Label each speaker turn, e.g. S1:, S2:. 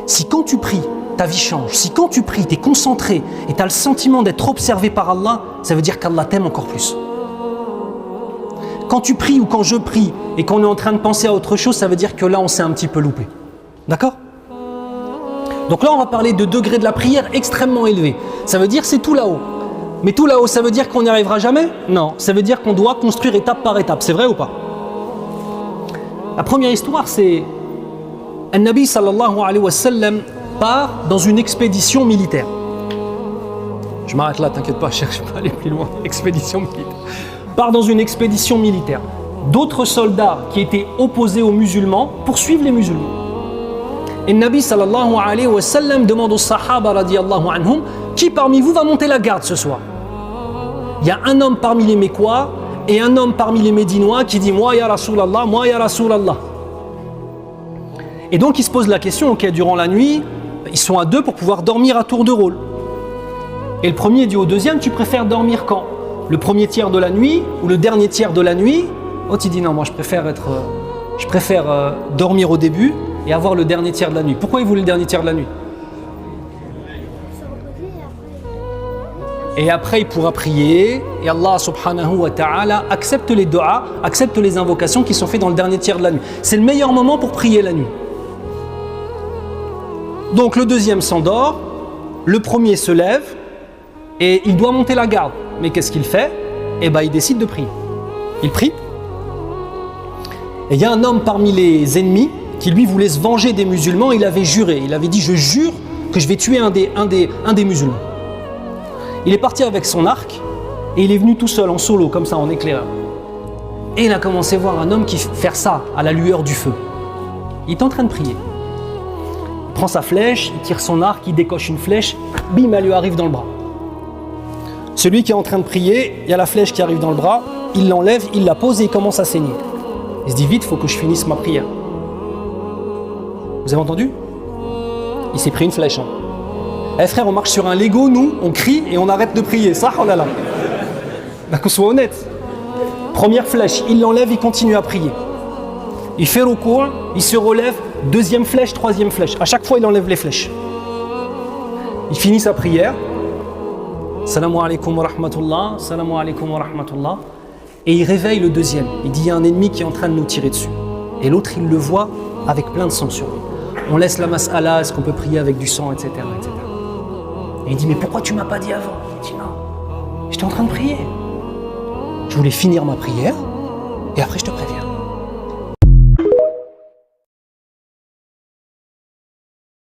S1: Si quand tu pries, ta vie change. Si quand tu pries, tu es concentré et tu as le sentiment d'être observé par Allah, ça veut dire qu'Allah t'aime encore plus. Quand tu pries ou quand je prie et qu'on est en train de penser à autre chose, ça veut dire que là, on s'est un petit peu loupé. D'accord ? Donc là, on va parler de degré de la prière extrêmement élevé. Ça veut dire c'est tout là-haut. Mais tout là-haut, ça veut dire qu'on n'y arrivera jamais ? Non, ça veut dire qu'on doit construire étape par étape. C'est vrai ou pas ? La première histoire, c'est An-Nabi sallallahu alayhi wa sallam part dans une expédition militaire. Je m'arrête là, t'inquiète pas, je cherche pas à aller plus loin. Expédition militaire. Part dans une expédition militaire. D'autres soldats qui étaient opposés aux musulmans poursuivent les musulmans. Et le Nabi sallallahu alayhi wa sallam demande aux sahaba radiyallahu anhum, qui parmi vous va monter la garde ce soir? Il y a un homme parmi les Mécois et un homme parmi les Médinois qui dit moi ya Rasulallah, moi ya Rasulallah. Et donc il se pose la question, ok, durant la nuit, ils sont à deux pour pouvoir dormir à tour de rôle. Et le premier dit au deuxième, tu préfères dormir quand? Le premier tiers de la nuit ou le dernier tiers de la nuit? L'autre il dit non, moi je préfère dormir au début et avoir le dernier tiers de la nuit. Pourquoi il voulait le dernier tiers de la nuit? Et après il pourra prier et Allah subhanahu wa ta'ala accepte les du'as, accepte les invocations qui sont faites dans le dernier tiers de la nuit. C'est le meilleur moment pour prier la nuit. Donc le deuxième s'endort, le premier se lève et il doit monter la garde. Mais qu'est-ce qu'il fait? Eh bien il décide de prier. Il prie. Et il y a un homme parmi les ennemis qui lui voulait se venger des musulmans. Il avait juré, il avait dit je jure que je vais tuer un des musulmans. Il est parti avec son arc et il est venu tout seul en solo comme ça en éclaireur. Et il a commencé à voir un homme qui faire ça à la lueur du feu. Il est en train de prier. Il prend sa flèche, il tire son arc, il décoche une flèche, bim, elle lui arrive dans le bras. Celui qui est en train de prier, il y a la flèche qui arrive dans le bras, il l'enlève, il la pose et il commence à saigner. Il se dit vite, il faut que je finisse ma prière. Vous avez entendu? Il s'est pris une flèche. Hein. Eh frère, on marche sur un Lego, nous, on crie et on arrête de prier. Ça, oh là là. Bah, qu'on soit honnête. Première flèche, il l'enlève, il continue à prier. Il fait recours, il se relève, deuxième flèche, troisième flèche. À chaque fois, il enlève les flèches. Il finit sa prière. Salamu alaikum wa rahmatullah, salamu alaikum wa rahmatullah. Et il réveille le deuxième. Il dit, il y a un ennemi qui est en train de nous tirer dessus. Et l'autre, il le voit avec plein de sang sur lui. On laisse la mas'ala, est-ce qu'on peut prier avec du sang, etc., etc. Et il dit, mais pourquoi tu m'as pas dit avant? Il dit, non, j'étais en train de prier. Je voulais finir ma prière, et après je te